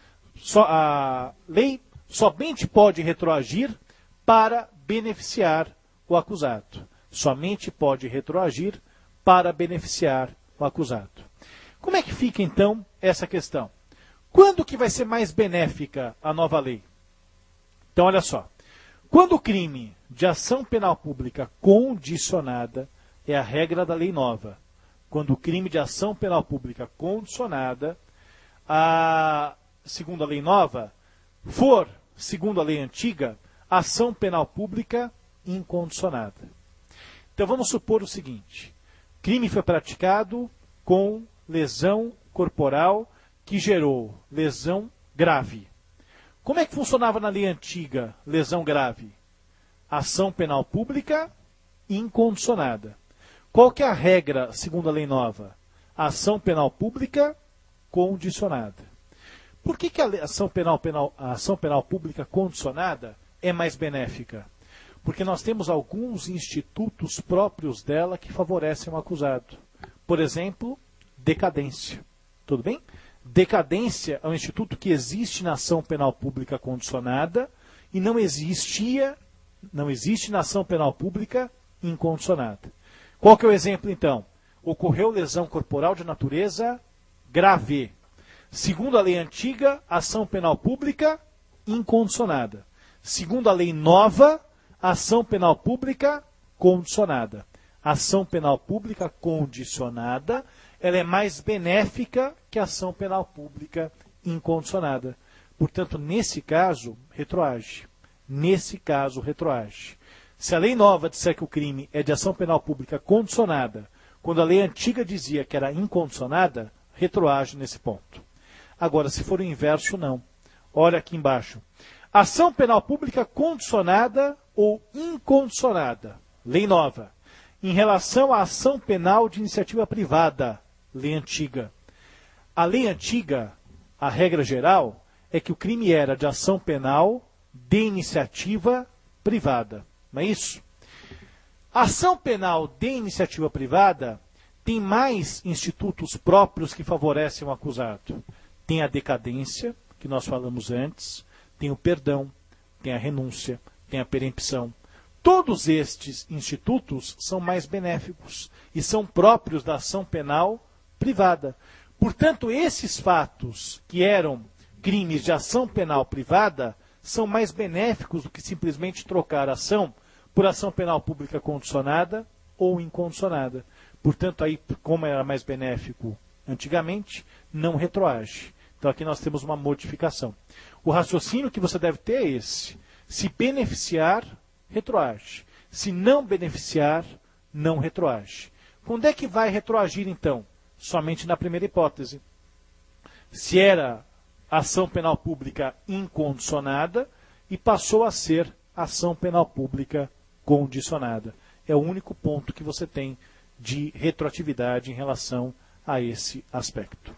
a lei somente pode retroagir para beneficiar o acusado. Somente pode retroagir para beneficiar o acusado. Como é que fica, então, essa questão? Quando que vai ser mais benéfica a nova lei? Então, olha só. Quando o crime de ação penal pública condicionada é a regra da lei nova. Quando o crime de ação penal pública condicionada, segundo a lei nova, for, segundo a lei antiga, ação penal pública incondicionada. Então vamos supor o seguinte: crime foi praticado com lesão corporal que gerou lesão grave. Como é que funcionava na lei antiga, lesão grave? Ação penal pública incondicionada. Qual que é a regra, segundo a lei nova? Ação penal pública condicionada. Por que a ação penal pública condicionada é mais benéfica? Porque nós temos alguns institutos próprios dela que favorecem o acusado. Por exemplo, decadência. Tudo bem? Decadência é um instituto que existe na ação penal pública condicionada e não existe na ação penal pública incondicionada. Qual que é o exemplo, então? Ocorreu lesão corporal de natureza grave. Segundo a lei antiga, ação penal pública incondicionada. Segundo a lei nova, ação penal pública condicionada. Ação penal pública condicionada, ela é mais benéfica que a ação penal pública incondicionada. Portanto, nesse caso, retroage. Nesse caso, retroage. Se a lei nova disser que o crime é de ação penal pública condicionada, quando a lei antiga dizia que era incondicionada, retroage nesse ponto. Agora, se for o inverso, não. Olha aqui embaixo. Ação penal pública condicionada ou incondicionada. Lei nova. Em relação à ação penal de iniciativa privada. Lei antiga. A lei antiga, a regra geral, é que o crime era de ação penal de iniciativa privada. Não é isso? A ação penal de iniciativa privada tem mais institutos próprios que favorecem o acusado. Tem a decadência, que nós falamos antes, tem o perdão, tem a renúncia, tem a perempção. Todos estes institutos são mais benéficos e são próprios da ação penal privada. Portanto, esses fatos que eram crimes de ação penal privada são mais benéficos do que simplesmente trocar a ação por ação penal pública condicionada ou incondicionada. Portanto, aí, como era mais benéfico antigamente, não retroage. Então, aqui nós temos uma modificação. O raciocínio que você deve ter é esse. Se beneficiar, retroage. Se não beneficiar, não retroage. Quando é que vai retroagir, então? Somente na primeira hipótese. Se era ação penal pública incondicionada e passou a ser ação penal pública condicionada. É o único ponto que você tem de retroatividade em relação a esse aspecto.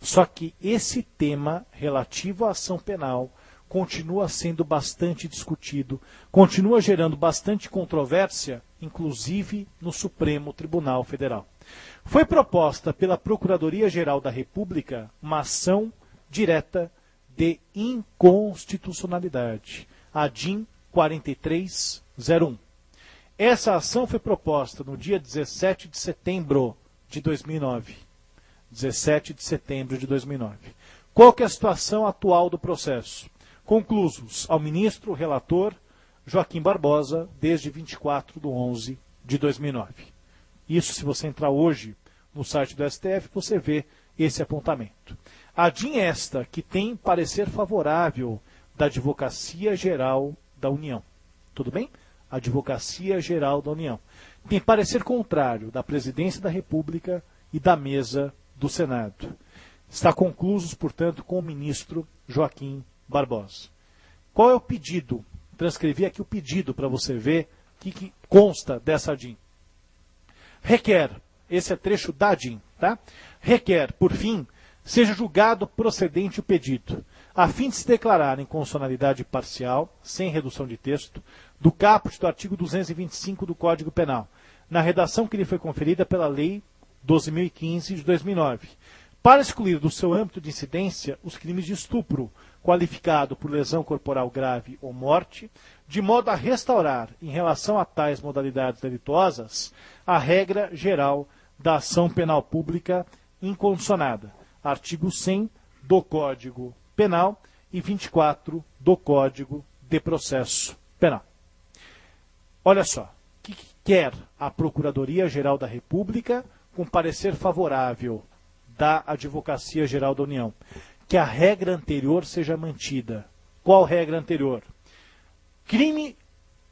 Só que esse tema relativo à ação penal continua sendo bastante discutido, continua gerando bastante controvérsia, inclusive no Supremo Tribunal Federal. Foi proposta pela Procuradoria-Geral da República uma ação direta de inconstitucionalidade, a DIN 4301. Essa ação foi proposta no dia 17 de setembro de 2009. 17 de setembro de 2009. Qual que é a situação atual do processo? Conclusos ao ministro relator Joaquim Barbosa, desde 24 de 11 de 2009. Isso, se você entrar hoje no site do STF, você vê esse apontamento. A DIN esta que tem parecer favorável da Advocacia Geral da União. Tudo bem? Advocacia Geral da União. Tem parecer contrário da Presidência da República e da Mesa do Senado. Está conclusos, portanto, com o ministro Joaquim Barbosa. Qual é o pedido? Transcrevi aqui o pedido para você ver o que consta dessa DIN. Requer, esse é trecho da DIN, tá? Requer, por fim, seja julgado procedente o pedido, a fim de se declarar em constitucionalidade parcial, sem redução de texto, do caput do artigo 225 do Código Penal, na redação que lhe foi conferida pela Lei 12.015 de 2009, para excluir do seu âmbito de incidência os crimes de estupro, qualificado por lesão corporal grave ou morte, de modo a restaurar, em relação a tais modalidades delituosas, a regra geral da ação penal pública incondicionada, artigo 100 do Código Penal e 24 do Código de Processo Penal. Olha só, o que quer a Procuradoria-Geral da República com parecer favorável da Advocacia Geral da União? Que a regra anterior seja mantida. Qual regra anterior? Crime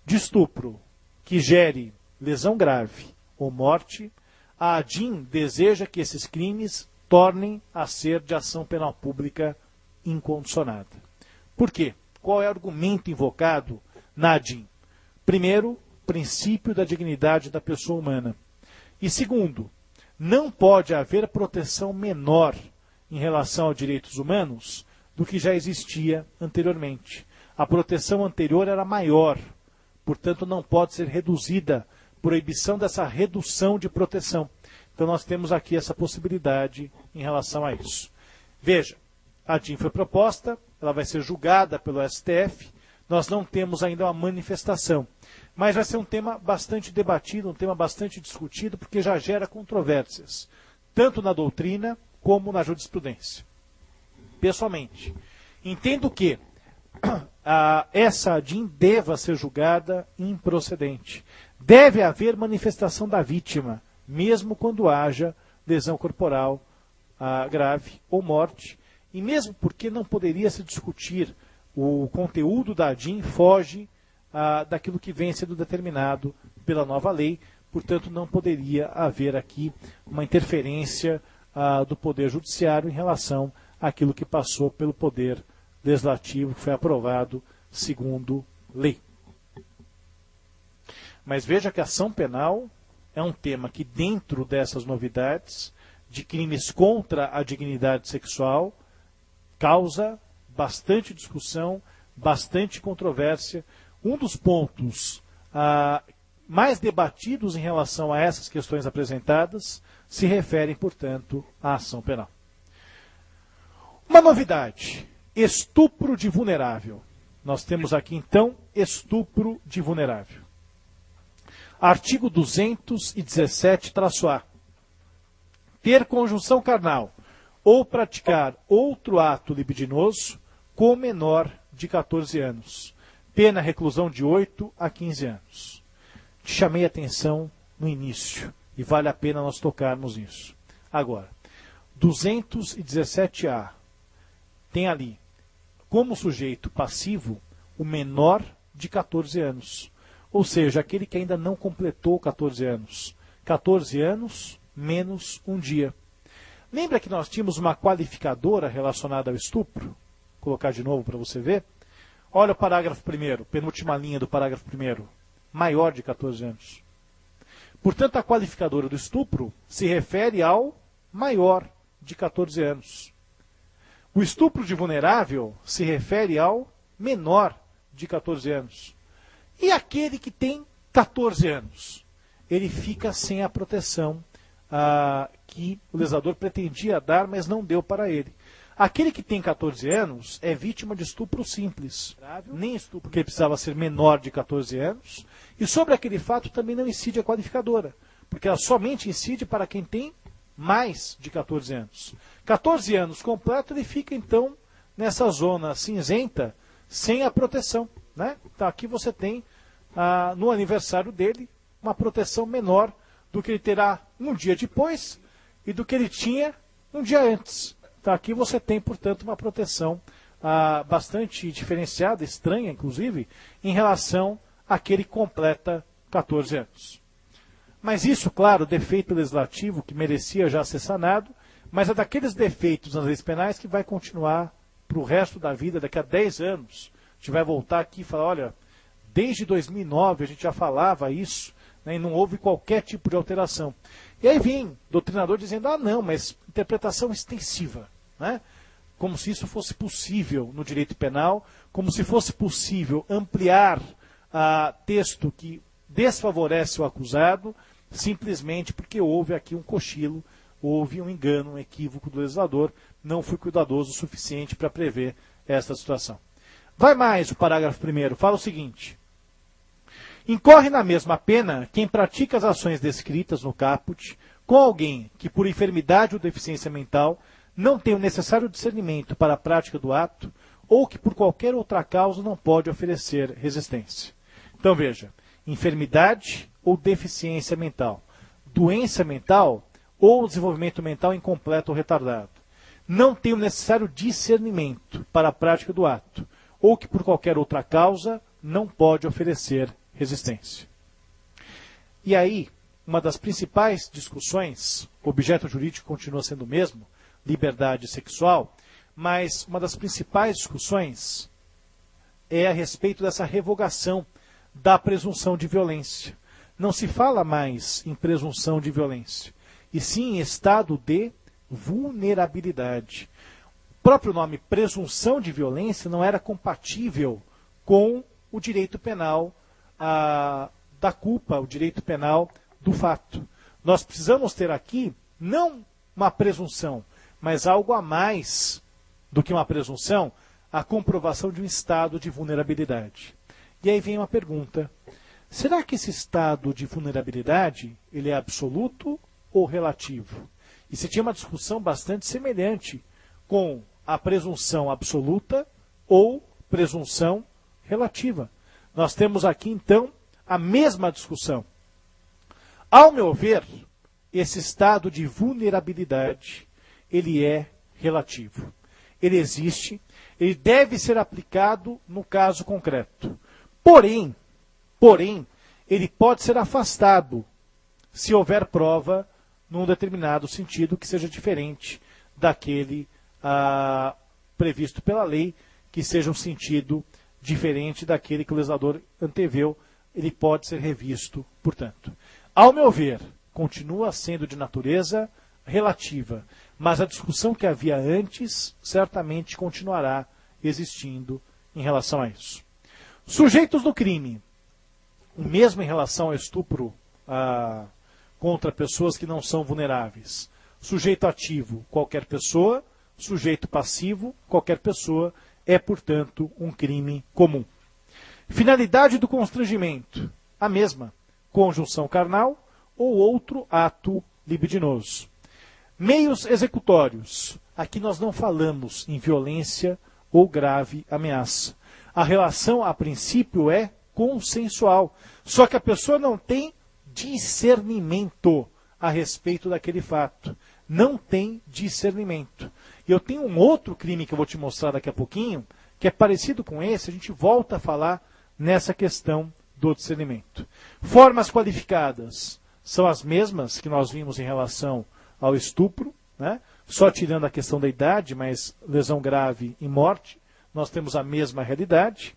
de estupro que gere lesão grave ou morte, a ADIM deseja que esses crimes tornem a ser de ação penal pública incondicionada. Por quê? Qual é o argumento invocado na ADIM? Primeiro, princípio da dignidade da pessoa humana. E segundo, não pode haver proteção menor em relação a direitos humanos do que já existia anteriormente. A proteção anterior era maior, portanto não pode ser reduzida, proibição dessa redução de proteção. Então nós temos aqui essa possibilidade em relação a isso. Veja, a DIN foi proposta, ela vai ser julgada pelo STF, nós não temos ainda uma manifestação, mas vai ser um tema bastante debatido, um tema bastante discutido, porque já gera controvérsias, tanto na doutrina como na jurisprudência. Pessoalmente, entendo que essa ADIM deva ser julgada improcedente. Deve haver manifestação da vítima, mesmo quando haja lesão corporal grave ou morte, e mesmo porque não poderia se discutir o conteúdo da ADIM foge daquilo que vem sendo determinado pela nova lei, portanto não poderia haver aqui uma interferência do Poder Judiciário em relação àquilo que passou pelo Poder Legislativo, que foi aprovado segundo lei. Mas veja que a ação penal é um tema que, dentro dessas novidades de crimes contra a dignidade sexual, causa bastante discussão, bastante controvérsia. Um dos pontos mais debatidos em relação a essas questões apresentadas se referem, portanto, à ação penal. Uma novidade, estupro de vulnerável. Nós temos aqui, então, estupro de vulnerável. Artigo 217-A. Ter conjunção carnal ou praticar outro ato libidinoso com menor de 14 anos. Pena reclusão de 8 a 15 anos. Te chamei a atenção no início e vale a pena nós tocarmos nisso. Agora, 217-A tem ali como sujeito passivo o menor de 14 anos. Ou seja, aquele que ainda não completou 14 anos. 14 anos menos um dia. Lembra que nós tínhamos uma qualificadora relacionada ao estupro? Vou colocar de novo para você ver. Olha o parágrafo 1º, penúltima linha do parágrafo 1º. Maior de 14 anos. Portanto, a qualificadora do estupro se refere ao maior de 14 anos. O estupro de vulnerável se refere ao menor de 14 anos. E aquele que tem 14 anos, ele fica sem a proteção que o legislador pretendia dar, mas não deu para ele. Aquele que tem 14 anos é vítima de estupro simples, nem estupro, porque ele precisava ser menor de 14 anos, e sobre aquele fato também não incide a qualificadora, porque ela somente incide para quem tem mais de 14 anos. 14 anos completo, ele fica então nessa zona cinzenta, sem a proteção. Né? Então aqui você tem, no aniversário dele, uma proteção menor do que ele terá um dia depois e do que ele tinha um dia antes. Então aqui você tem, portanto, uma proteção bastante diferenciada, estranha, inclusive, em relação àquele que completa 14 anos. Mas isso, claro, defeito legislativo que merecia já ser sanado, mas é daqueles defeitos nas leis penais que vai continuar para o resto da vida, daqui a 10 anos. A gente vai voltar aqui e falar, olha, desde 2009 a gente já falava isso, né, e não houve qualquer tipo de alteração. E aí vem doutrinador dizendo, não, mas interpretação extensiva, né? Como se isso fosse possível no direito penal, como se fosse possível ampliar texto que desfavorece o acusado, simplesmente porque houve aqui um cochilo, houve um engano, um equívoco do legislador, não foi cuidadoso o suficiente para prever esta situação. Vai mais o parágrafo 1º, fala o seguinte: incorre na mesma pena quem pratica as ações descritas no caput com alguém que, por enfermidade ou deficiência mental, não tem o necessário discernimento para a prática do ato ou que, por qualquer outra causa, não pode oferecer resistência. Então, veja, enfermidade ou deficiência mental, doença mental ou desenvolvimento mental incompleto ou retardado, não tem o necessário discernimento para a prática do ato ou que, por qualquer outra causa, não pode oferecer resistência. E aí, uma das principais discussões, o objeto jurídico continua sendo o mesmo, liberdade sexual, mas uma das principais discussões é a respeito dessa revogação da presunção de violência. Não se fala mais em presunção de violência, e sim em estado de vulnerabilidade. O próprio nome presunção de violência não era compatível com o direito penal da culpa, o direito penal do fato. Nós precisamos ter aqui não uma presunção, mas algo a mais do que uma presunção, a comprovação de um estado de vulnerabilidade. E aí vem uma pergunta: será que esse estado de vulnerabilidade ele é absoluto ou relativo? E se tinha uma discussão bastante semelhante com a presunção absoluta ou presunção relativa. Nós temos aqui, então, a mesma discussão. Ao meu ver, esse estado de vulnerabilidade, ele é relativo. Ele existe, ele deve ser aplicado no caso concreto. Porém, ele pode ser afastado se houver prova num determinado sentido que seja diferente daquele previsto pela lei, que seja um sentido diferente daquele que o legislador anteveu, ele pode ser revisto, portanto. Ao meu ver, continua sendo de natureza relativa, mas a discussão que havia antes certamente continuará existindo em relação a isso. Sujeitos do crime, o mesmo em relação ao estupro contra pessoas que não são vulneráveis. Sujeito ativo, qualquer pessoa. Sujeito passivo, qualquer pessoa. É, portanto, um crime comum. Finalidade do constrangimento, a mesma. Conjunção carnal ou outro ato libidinoso. Meios executórios. Aqui nós não falamos em violência ou grave ameaça. A relação, a princípio, é consensual. Só que a pessoa não tem discernimento a respeito daquele fato. Não tem discernimento. E eu tenho um outro crime que eu vou te mostrar daqui a pouquinho, que é parecido com esse, a gente volta a falar nessa questão do discernimento. Formas qualificadas são as mesmas que nós vimos em relação ao estupro, né? Só tirando a questão da idade, mas lesão grave e morte, nós temos a mesma realidade.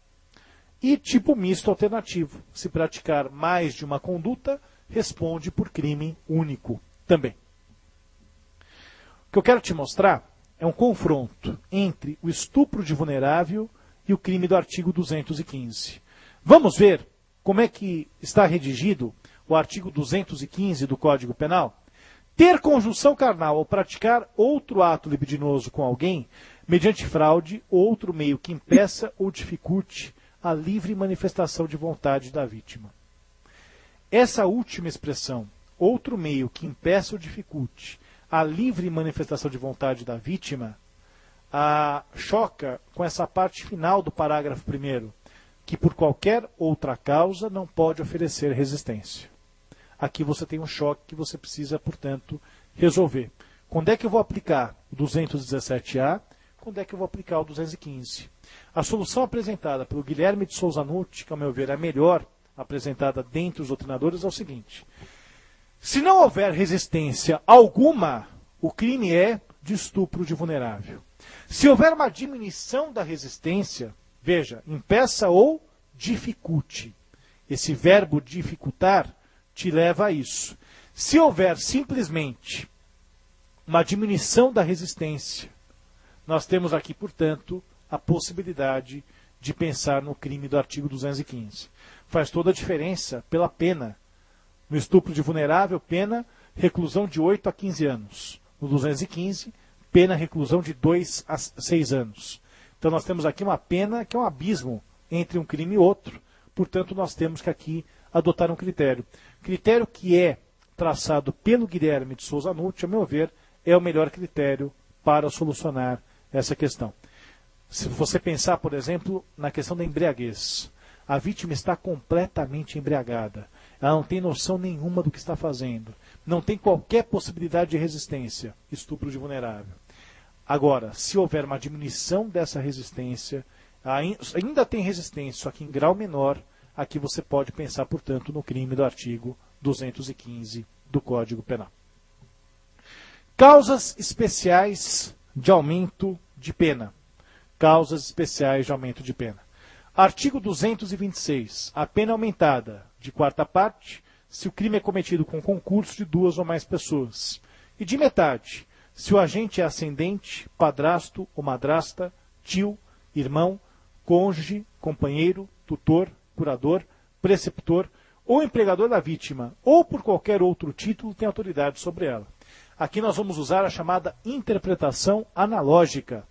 E tipo misto alternativo, se praticar mais de uma conduta, responde por crime único também. O que eu quero te mostrar é um confronto entre o estupro de vulnerável e o crime do artigo 215. Vamos ver como é que está redigido o artigo 215 do Código Penal? Ter conjunção carnal ou praticar outro ato libidinoso com alguém, mediante fraude ou outro meio que impeça ou dificulte a livre manifestação de vontade da vítima. Essa última expressão, outro meio que impeça ou dificulte a livre manifestação de vontade da vítima, choca com essa parte final do parágrafo 1º, que por qualquer outra causa não pode oferecer resistência. Aqui você tem um choque que você precisa, portanto, resolver. Quando é que eu vou aplicar o 217A? Quando é que eu vou aplicar o 215? A solução apresentada pelo Guilherme de Souza Nutti, que ao meu ver é a melhor apresentada dentre os doutrinadores, é o seguinte. Se não houver resistência alguma, o crime é de estupro de vulnerável. Se houver uma diminuição da resistência, veja, impeça ou dificulte. Esse verbo dificultar te leva a isso. Se houver simplesmente uma diminuição da resistência, nós temos aqui, portanto, a possibilidade de pensar no crime do artigo 215. Faz toda a diferença pela pena. No estupro de vulnerável, pena reclusão de 8 a 15 anos. No 215, pena reclusão de 2 a 6 anos. Então nós temos aqui uma pena que é um abismo entre um crime e outro. Portanto, nós temos que aqui adotar um critério. Critério que é traçado pelo Guilherme de Souza Nutti, a meu ver, é o melhor critério para solucionar essa questão. Se você pensar, por exemplo, na questão da embriaguez, a vítima está completamente embriagada. Ela não tem noção nenhuma do que está fazendo. Não tem qualquer possibilidade de resistência. Estupro de vulnerável. Agora, se houver uma diminuição dessa resistência, ainda tem resistência, só que em grau menor, aqui você pode pensar, portanto, no crime do artigo 215 do Código Penal. Causas especiais de aumento de pena. Causas especiais de aumento de pena. Artigo 226. A pena é aumentada de quarta parte se o crime é cometido com concurso de 2 ou mais pessoas. E de metade, se o agente é ascendente, padrasto ou madrasta, tio, irmão, cônjuge, companheiro, tutor, curador, preceptor ou empregador da vítima, ou por qualquer outro título tem autoridade sobre ela. Aqui nós vamos usar a chamada interpretação analógica.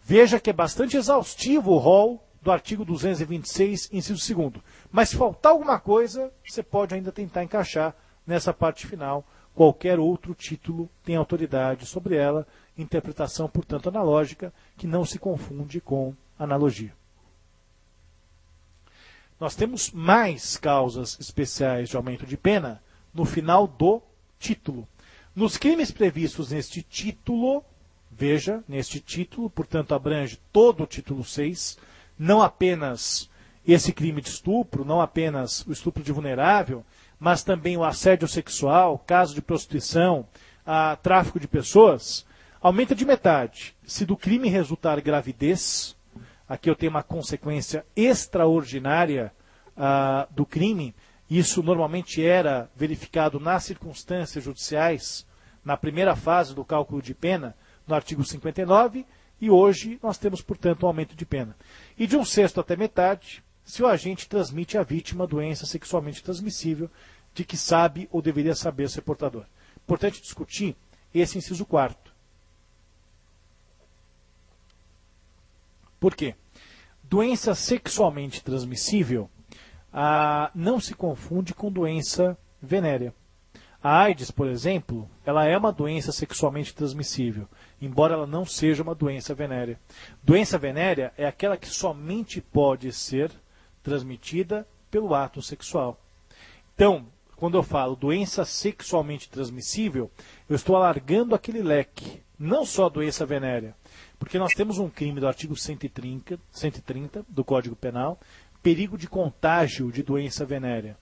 Veja que é bastante exaustivo o rol do artigo 226, inciso 2º. Mas se faltar alguma coisa, você pode ainda tentar encaixar nessa parte final, qualquer outro título tem autoridade sobre ela, interpretação, portanto, analógica, que não se confunde com analogia. Nós temos mais causas especiais de aumento de pena no final do título. Nos crimes previstos neste título, veja, neste título, portanto, abrange todo o título 6, não apenas esse crime de estupro, não apenas o estupro de vulnerável, mas também o assédio sexual, caso de prostituição, tráfico de pessoas, aumenta de metade. Se do crime resultar gravidez, aqui eu tenho uma consequência extraordinária do crime, isso normalmente era verificado nas circunstâncias judiciais, na primeira fase do cálculo de pena, no artigo 59, e hoje nós temos, portanto, um aumento de pena. E de 1/6 até metade, se o agente transmite à vítima doença sexualmente transmissível, de que sabe ou deveria saber ser portador. Importante discutir esse inciso 4º. Por quê? Doença sexualmente transmissível não se confunde com doença venérea. A AIDS, por exemplo, ela é uma doença sexualmente transmissível, embora ela não seja uma doença venérea. Doença venérea é aquela que somente pode ser transmitida pelo ato sexual. Então, quando eu falo doença sexualmente transmissível, eu estou alargando aquele leque, não só doença venérea, porque nós temos um crime do artigo 130 do Código Penal, perigo de contágio de doença venérea.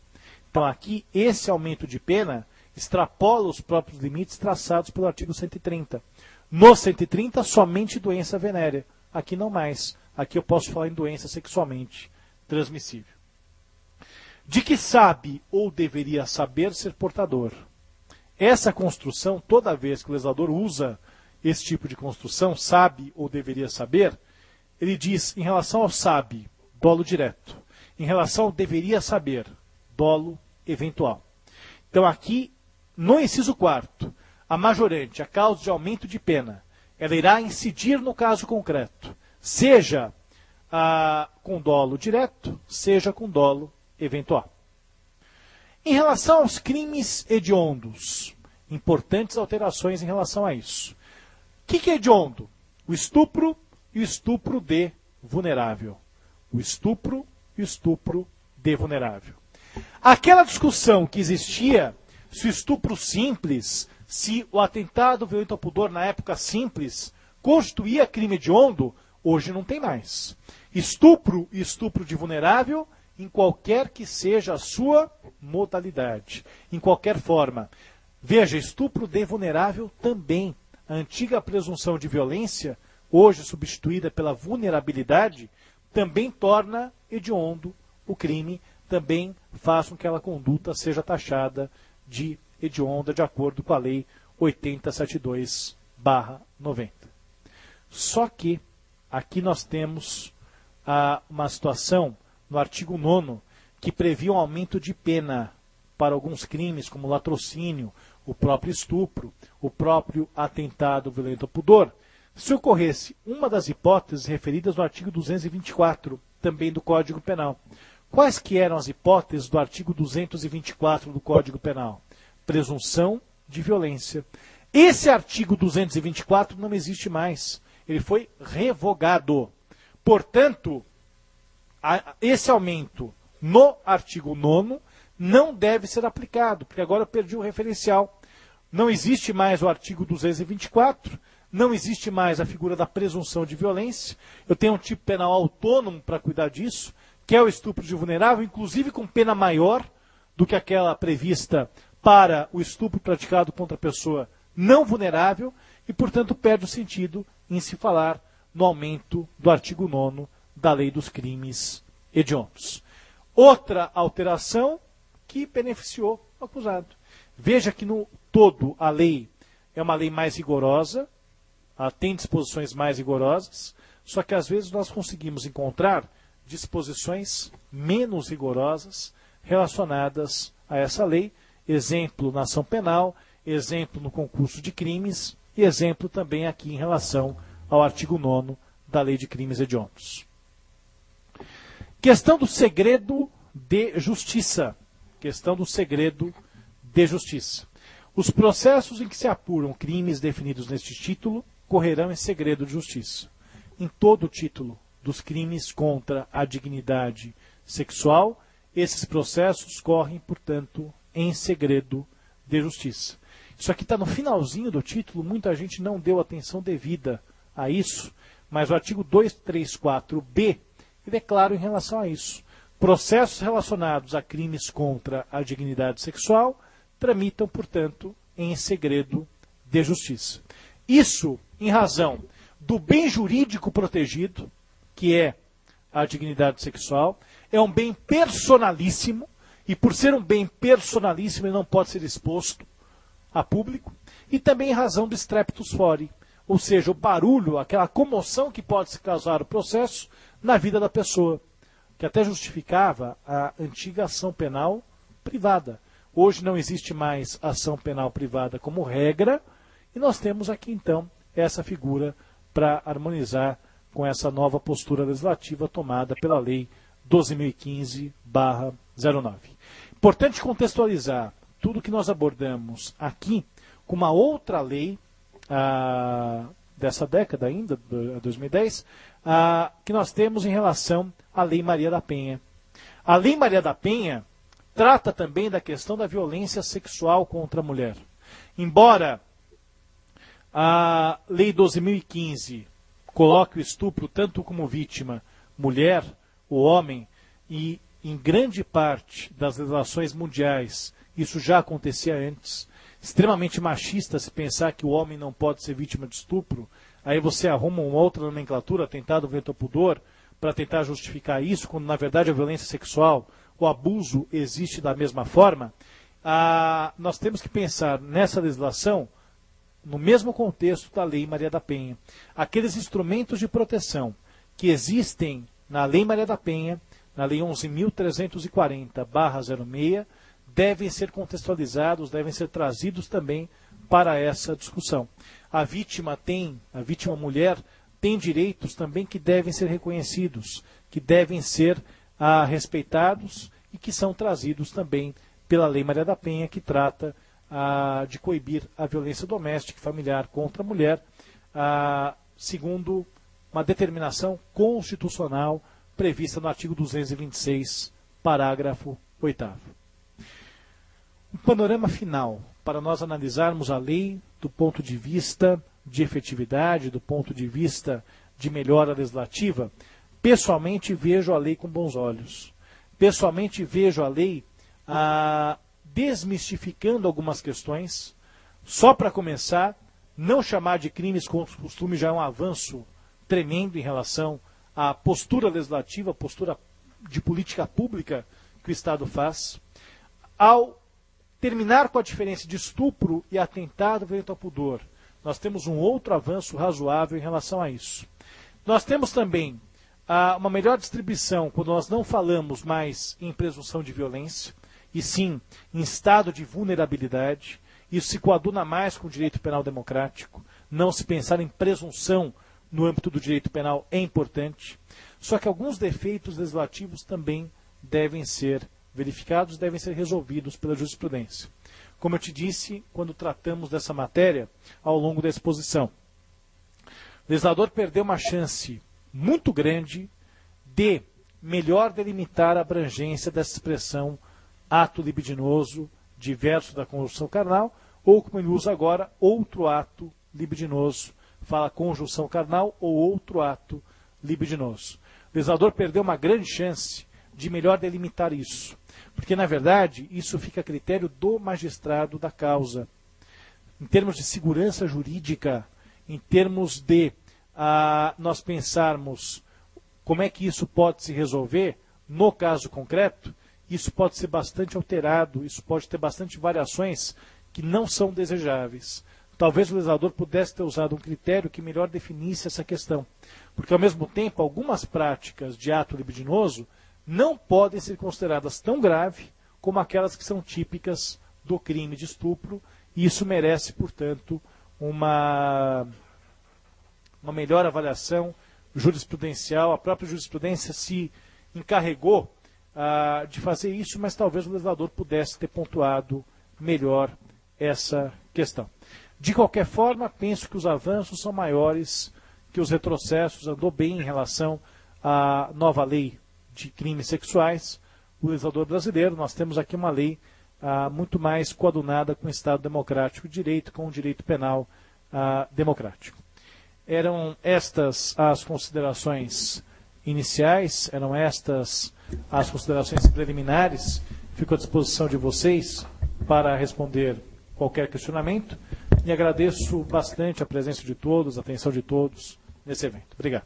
Então aqui, esse aumento de pena extrapola os próprios limites traçados pelo artigo 130. No 130, somente doença venérea. Aqui não mais. Aqui eu posso falar em doença sexualmente transmissível. De que sabe ou deveria saber ser portador. Essa construção, toda vez que o legislador usa esse tipo de construção, sabe ou deveria saber, ele diz, em relação ao sabe, dolo direto. Em relação ao deveria saber, dolo eventual. Então aqui, no inciso 4º, a majorante, a causa de aumento de pena, ela irá incidir no caso concreto, seja com dolo direto, seja com dolo eventual. Em relação aos crimes hediondos, importantes alterações em relação a isso. O que é hediondo? O estupro e o estupro de vulnerável. O estupro e o estupro de vulnerável. Aquela discussão que existia, se o estupro simples, se o atentado violento ao pudor na época simples, constituía crime hediondo, hoje não tem mais. Estupro e estupro de vulnerável, em qualquer que seja a sua modalidade, em qualquer forma. Veja, estupro de vulnerável também. A antiga presunção de violência, hoje substituída pela vulnerabilidade, também torna hediondo o crime, também faz com que aquela conduta seja taxada de hedionda de acordo com a Lei 8072/90. Só que aqui nós temos uma situação no artigo 9º que previa um aumento de pena para alguns crimes como latrocínio, o próprio estupro, o próprio atentado violento ao pudor, se ocorresse uma das hipóteses referidas no artigo 224, também do Código Penal. Quais que eram as hipóteses do artigo 224 do Código Penal? Presunção de violência. Esse artigo 224 não existe mais. Ele foi revogado. Portanto, esse aumento no artigo 9º não deve ser aplicado, porque agora eu perdi o referencial. Não existe mais o artigo 224, não existe mais a figura da presunção de violência. Eu tenho um tipo penal autônomo para cuidar disso, que é o estupro de vulnerável, inclusive com pena maior do que aquela prevista para o estupro praticado contra a pessoa não vulnerável, e, portanto, perde o sentido em se falar no aumento do artigo 9º da Lei dos Crimes Hediondos. Outra alteração que beneficiou o acusado. Veja que no todo a lei é uma lei mais rigorosa, tem disposições mais rigorosas, só que às vezes nós conseguimos encontrar disposições menos rigorosas relacionadas a essa lei, exemplo na ação penal, exemplo no concurso de crimes e exemplo também aqui em relação ao artigo 9º da Lei de Crimes Hediondos. Questão do segredo de justiça. Questão do segredo de justiça. Os processos em que se apuram crimes definidos neste título correrão em segredo de justiça. Em todo o título dos crimes contra a dignidade sexual, esses processos correm, portanto, em segredo de justiça. Isso aqui está no finalzinho do título, muita gente não deu atenção devida a isso, mas o artigo 234b é claro em relação a isso. Processos relacionados a crimes contra a dignidade sexual tramitam, portanto, em segredo de justiça. Isso em razão do bem jurídico protegido, que é a dignidade sexual, é um bem personalíssimo, e por ser um bem personalíssimo ele não pode ser exposto a público, e também em razão do streptus fori, ou seja, o barulho, aquela comoção que pode se causar o processo na vida da pessoa, que até justificava a antiga ação penal privada. Hoje não existe mais ação penal privada como regra, e nós temos aqui então essa figura para harmonizar com essa nova postura legislativa tomada pela Lei 12.015/09. Importante contextualizar tudo que nós abordamos aqui com uma outra lei dessa década ainda, 2010, que nós temos em relação à Lei Maria da Penha. A Lei Maria da Penha trata também da questão da violência sexual contra a mulher. Embora a Lei 12.015 coloque o estupro tanto como vítima mulher, o homem, e em grande parte das legislações mundiais isso já acontecia antes, extremamente machista se pensar que o homem não pode ser vítima de estupro, aí você arruma uma outra nomenclatura, atentado contra o pudor, para tentar justificar isso, quando na verdade a violência sexual, o abuso existe da mesma forma. Nós temos que pensar nessa legislação no mesmo contexto da Lei Maria da Penha. Aqueles instrumentos de proteção que existem na Lei Maria da Penha, na Lei 11.340/06, devem ser contextualizados, devem ser trazidos também para essa discussão. A vítima mulher, tem direitos também que devem ser reconhecidos, que devem ser respeitados e que são trazidos também pela Lei Maria da Penha, que trata de coibir a violência doméstica e familiar contra a mulher, segundo uma determinação constitucional prevista no artigo 226, parágrafo 8º. Um panorama final para nós analisarmos a lei do ponto de vista de efetividade, do ponto de vista de melhora legislativa. Pessoalmente vejo a lei com bons olhos. Pessoalmente vejo a lei desmistificando algumas questões. Só para começar, não chamar de crimes contra o costume já é um avanço tremendo em relação à postura legislativa, a postura de política pública que o Estado faz. Ao terminar com a diferença de estupro e atentado violento ao pudor, nós temos um outro avanço razoável em relação a isso. Nós temos também uma melhor distribuição quando nós não falamos mais em presunção de violência, e sim em estado de vulnerabilidade. Isso se coaduna mais com o direito penal democrático. Não se pensar em presunção no âmbito do direito penal é importante. Só que alguns defeitos legislativos também devem ser verificados, devem ser resolvidos pela jurisprudência. Como eu te disse, quando tratamos dessa matéria ao longo da exposição, o legislador perdeu uma chance muito grande de melhor delimitar a abrangência dessa expressão ato libidinoso diverso da conjunção carnal, ou como ele usa agora, outro ato libidinoso. Fala conjunção carnal ou outro ato libidinoso. O legislador perdeu uma grande chance de melhor delimitar isso, porque na verdade isso fica a critério do magistrado da causa. Em termos de segurança jurídica, em termos de nós pensarmos como é que isso pode se resolver no caso concreto, isso pode ser bastante alterado, isso pode ter bastante variações que não são desejáveis. Talvez o legislador pudesse ter usado um critério que melhor definisse essa questão, porque ao mesmo tempo algumas práticas de ato libidinoso não podem ser consideradas tão grave como aquelas que são típicas do crime de estupro, e isso merece, portanto, uma melhor avaliação jurisprudencial. A própria jurisprudência se encarregou de fazer isso, mas talvez o legislador pudesse ter pontuado melhor essa questão. De qualquer forma, penso que os avanços são maiores que os retrocessos. Andou bem em relação à nova lei de crimes sexuais. O legislador brasileiro, nós temos aqui uma lei muito mais coadunada com o Estado Democrático de Direito, com o direito penal democrático. Eram estas as considerações iniciais, eram estas as considerações preliminares. Fico à disposição de vocês para responder qualquer questionamento e agradeço bastante a presença de todos, a atenção de todos nesse evento. Obrigado.